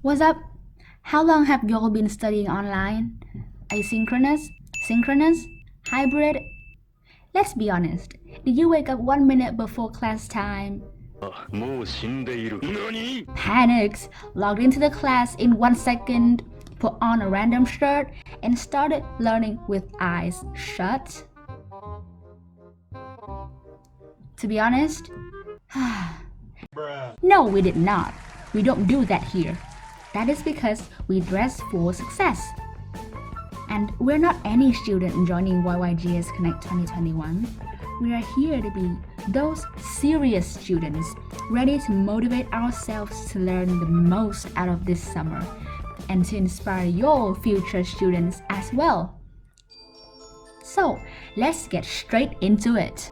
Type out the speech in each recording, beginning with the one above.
What's up? How long have y'all been studying online? Asynchronous? Synchronous? Hybrid? Let's be honest. Did you wake up 1 minute before class time? もう死んでいる。何 Panicked, logged into the class in 1 second, put on a random shirt, and started learning with eyes shut? To be honest, no, we did not. We don't do that here. That is because we dress for success. And we're not any student joining YYGS Connect 2021. We are here to be those serious students ready to motivate ourselves to learn the most out of this summer and to inspire your future students as well. So, let's get straight into it.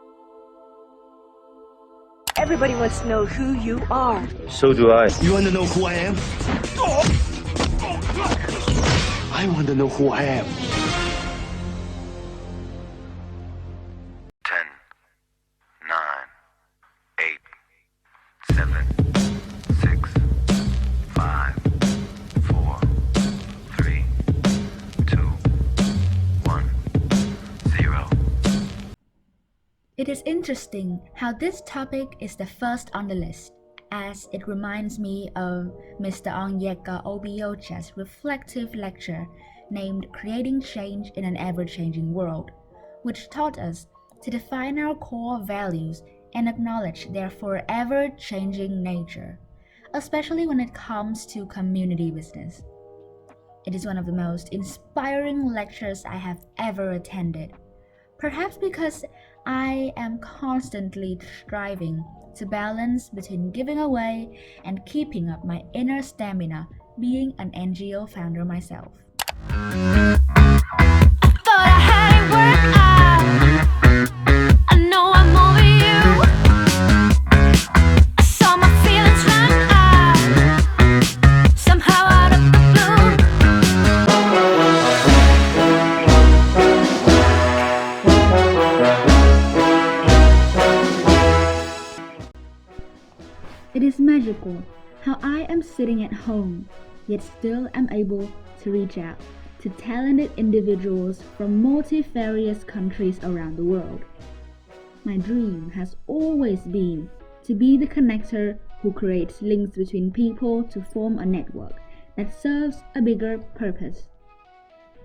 Everybody wants to know who you are. So do I. You want to know who I am? I want to know who I am. 10, 9, 8, 7, 6, 5, 4, 3, 2, 1, 0. It is interesting how this topic is the first on the list, as it reminds me of Mr. Onyeka Obiocha's reflective lecture named Creating Change in an Ever-Changing World, which taught us to define our core values and acknowledge their forever changing nature, especially when it comes to community business. It is one of the most inspiring lectures I have ever attended, perhaps because I am constantly striving to balance between giving away and keeping up my inner stamina being an NGO founder myself. It is magical how I am sitting at home, yet still am able to reach out to talented individuals from multifarious countries around the world. My dream has always been to be the connector who creates links between people to form a network that serves a bigger purpose.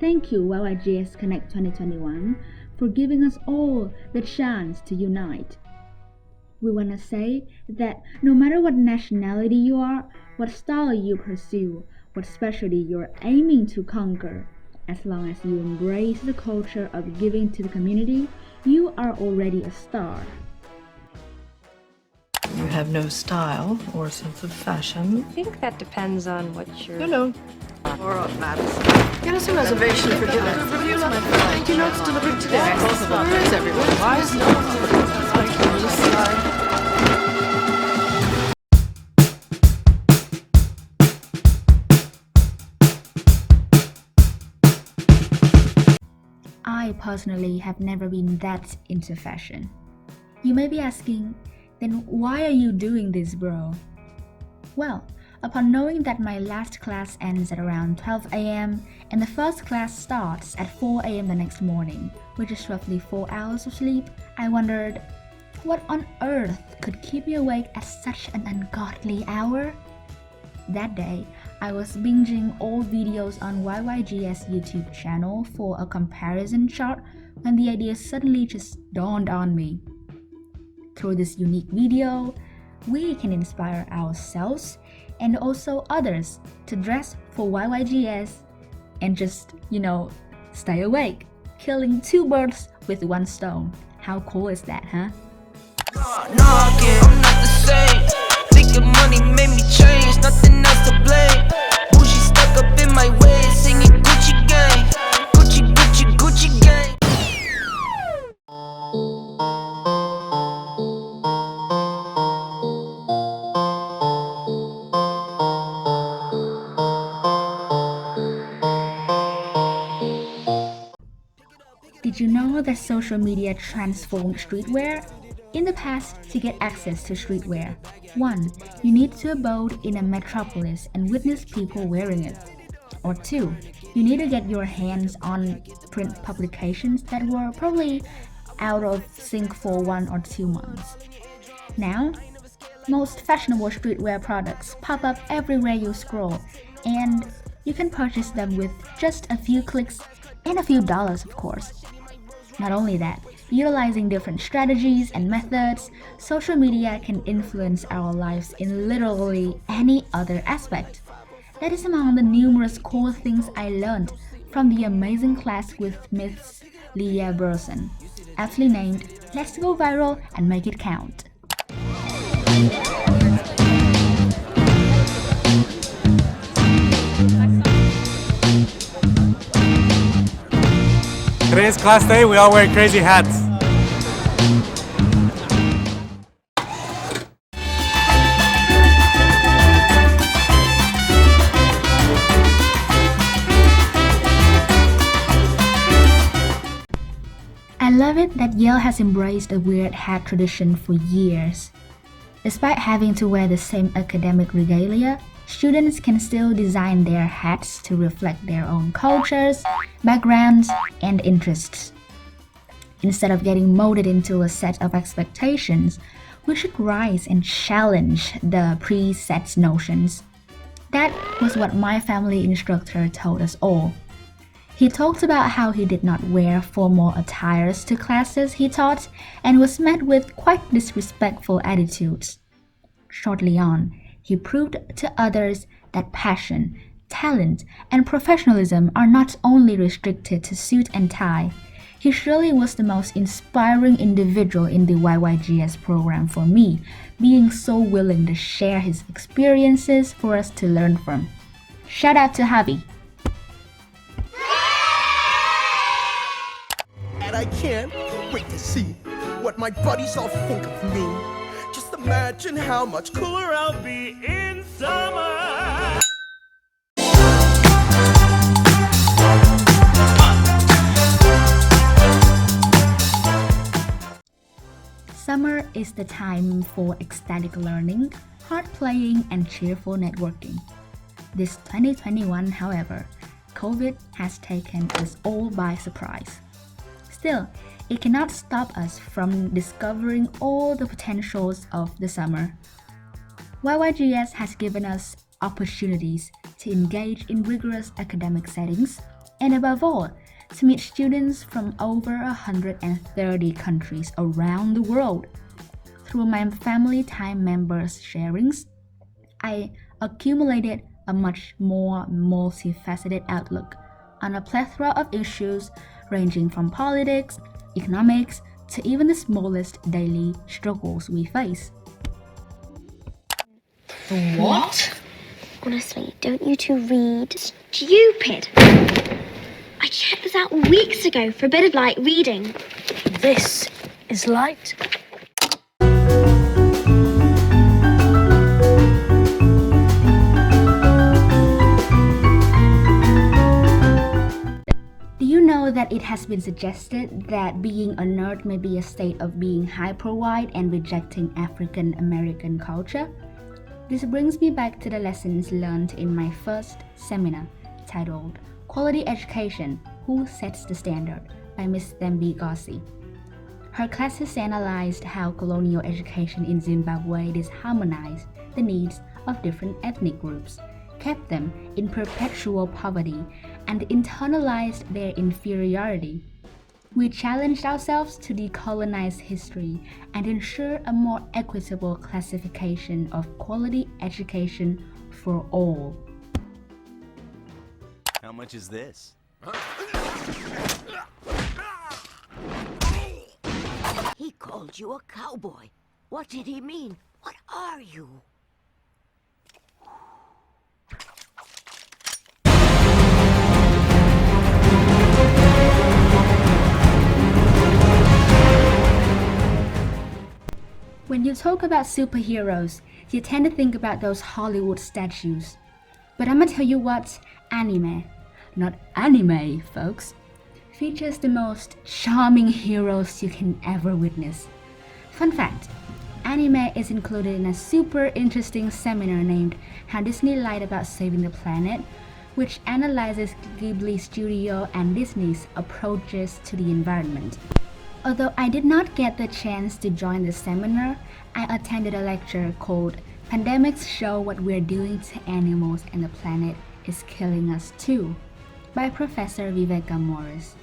Thank you, YYGS Connect 2021, for giving us all the chance to unite. We want to say that no matter what nationality you are, what style you pursue, what specialty you're aiming to conquer, as long as you embrace the culture of giving to the community, you are already a star. You have no style or sense of fashion. I think that depends on what you're... No. Laura Madison. Get us a reservation for dinner. Thank you notes delivered today. Where is everyone? Why is no one? I personally have never been that into fashion. You may be asking, then why are you doing this, bro? Well, upon knowing that my last class ends at around 12 a.m. and the first class starts at 4 a.m. the next morning, which is roughly 4 hours of sleep, I wondered, what on earth could keep me awake at such an ungodly hour? That day, I was binging old videos on YYGS YouTube channel for a comparison chart when the idea suddenly just dawned on me. Through this unique video, we can inspire ourselves and also others to dress for YYGS and just, stay awake, killing two birds with one stone. How cool is that, huh? I'm not the same. Thinking money made me change, nothing else to blame. Bougie stuck up in my way, singing Gucci gang, Gucci, Gucci, Gucci gang. Did you know that social media transformed streetwear? In the past, to get access to streetwear, 1. You need to abode in a metropolis and witness people wearing it. Or 2. You need to get your hands on print publications that were probably out of sync for 1 or 2 months. Now, most fashionable streetwear products pop up everywhere you scroll, and you can purchase them with just a few clicks and a few dollars, of course. Not only that, utilizing different strategies and methods, social media can influence our lives in literally any other aspect. That is among the numerous cool things I learned from the amazing class with Miss Leah Burson, aptly named Let's Go Viral and Make It Count. Today's class day, we all wear crazy hats. I love it that Yale has embraced a weird hat tradition for years. Despite having to wear the same academic regalia, students can still design their hats to reflect their own cultures, backgrounds, and interests. Instead of getting molded into a set of expectations, we should rise and challenge the preset notions. That was what my family instructor told us all. He talked about how he did not wear formal attires to classes he taught and was met with quite disrespectful attitudes. Shortly on, he proved to others that passion, talent, and professionalism are not only restricted to suit and tie. He surely was the most inspiring individual in the YYGS program for me, being so willing to share his experiences for us to learn from. Shout out to Javi. And I can't wait to see what my buddies all think of me. Just imagine how much cooler I'll be in summer. Summer is the time for ecstatic learning, hard playing, and cheerful networking. This 2021, however, COVID has taken us all by surprise. Still, it cannot stop us from discovering all the potentials of the summer. YYGS has given us opportunities to engage in rigorous academic settings, and above all, to meet students from over 130 countries around the world. Through my family time members' sharings, I accumulated a much more multifaceted outlook on a plethora of issues ranging from politics, economics, to even the smallest daily struggles we face. What? Honestly, don't you two read? Stupid! I checked this out weeks ago for a bit of light reading. This is light. Do you know that it has been suggested that being a nerd may be a state of being hyper-white and rejecting African American culture? This brings me back to the lessons learned in my first seminar, titled Quality Education, Who Sets the Standard? By Ms. Thembi Gossi. Her classes analyzed how colonial education in Zimbabwe disharmonized the needs of different ethnic groups, kept them in perpetual poverty, and internalized their inferiority. We challenged ourselves to decolonize history and ensure a more equitable classification of quality education for all. How much is this? He called you a cowboy. What did he mean? What are you? When you talk about superheroes, you tend to think about those Hollywood statues. But I'ma tell you what, anime, not anime, folks, features the most charming heroes you can ever witness. Fun fact, Anime is included in a super interesting seminar named How Disney Lied About Saving the Planet, which analyzes Ghibli Studio and Disney's approaches to the environment. Although I did not get the chance to join the seminar, I attended a lecture called Pandemics Show What We're Doing to Animals and the Planet is Killing Us Too by Professor Viveka Morris.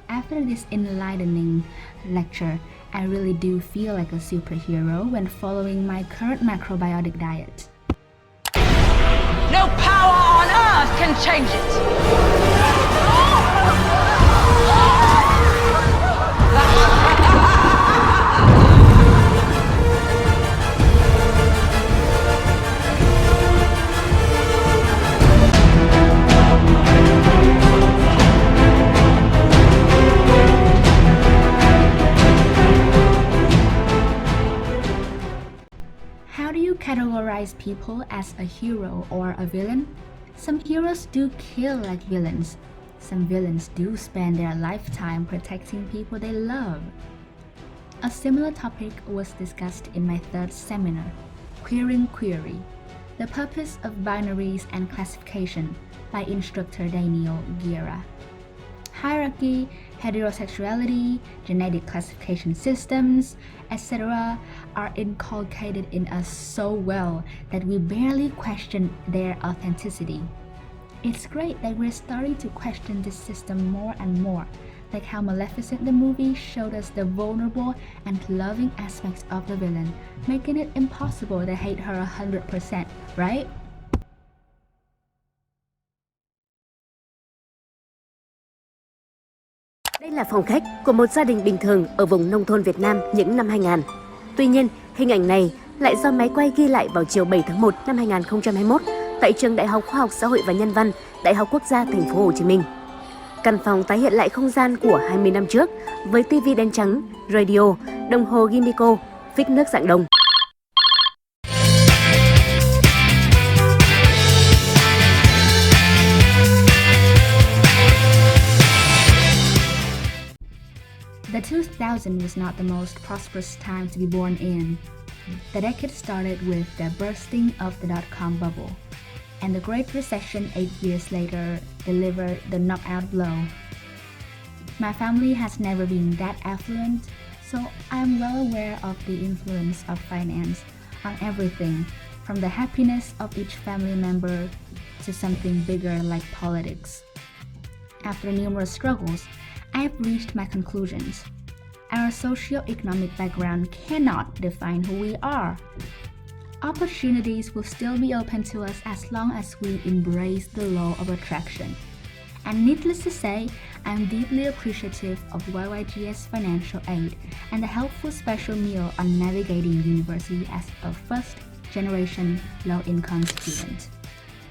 After this enlightening lecture, I really do feel like a superhero when following my current macrobiotic diet. No power on earth can change it. How do you categorize people as a hero or a villain? Some heroes do kill like villains. Some villains do spend their lifetime protecting people they love. A similar topic was discussed in my third seminar, Queering Query, The Purpose of Binaries and Classification by instructor Daniel Guerra. Hierarchy, heterosexuality, genetic classification systems, etc. are inculcated in us so well that we barely question their authenticity. It's great that we're starting to question this system more and more, like how Maleficent the movie showed us the vulnerable and loving aspects of the villain, making it impossible to hate her 100%, right? Đây là phòng khách của một gia đình bình thường ở vùng nông thôn Việt Nam những năm 2000. Tuy nhiên, hình ảnh này lại do máy quay ghi lại vào chiều 7 tháng 1 năm 2021 tại trường Đại học Khoa học Xã hội và Nhân văn, Đại học Quốc gia Thành phố Hồ Chí Minh. Căn phòng tái hiện lại không gian của 20 năm trước với tivi đen trắng, radio, đồng hồ Gimico, phích nước dạng đồng. The 2000s was not the most prosperous time to be born in. The decade started with the bursting of the dot-com bubble, and the Great Recession 8 years later delivered the knockout blow. My family has never been that affluent, so I am well aware of the influence of finance on everything, from the happiness of each family member to something bigger like politics. After numerous struggles, I have reached my conclusions. Our socio-economic background cannot define who we are. Opportunities will still be open to us as long as we embrace the law of attraction. And needless to say, I'm deeply appreciative of YYGS financial aid and the helpful special meal on navigating university as a first-generation low-income student.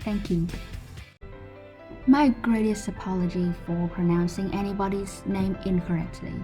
Thank you. My greatest apology for pronouncing anybody's name incorrectly.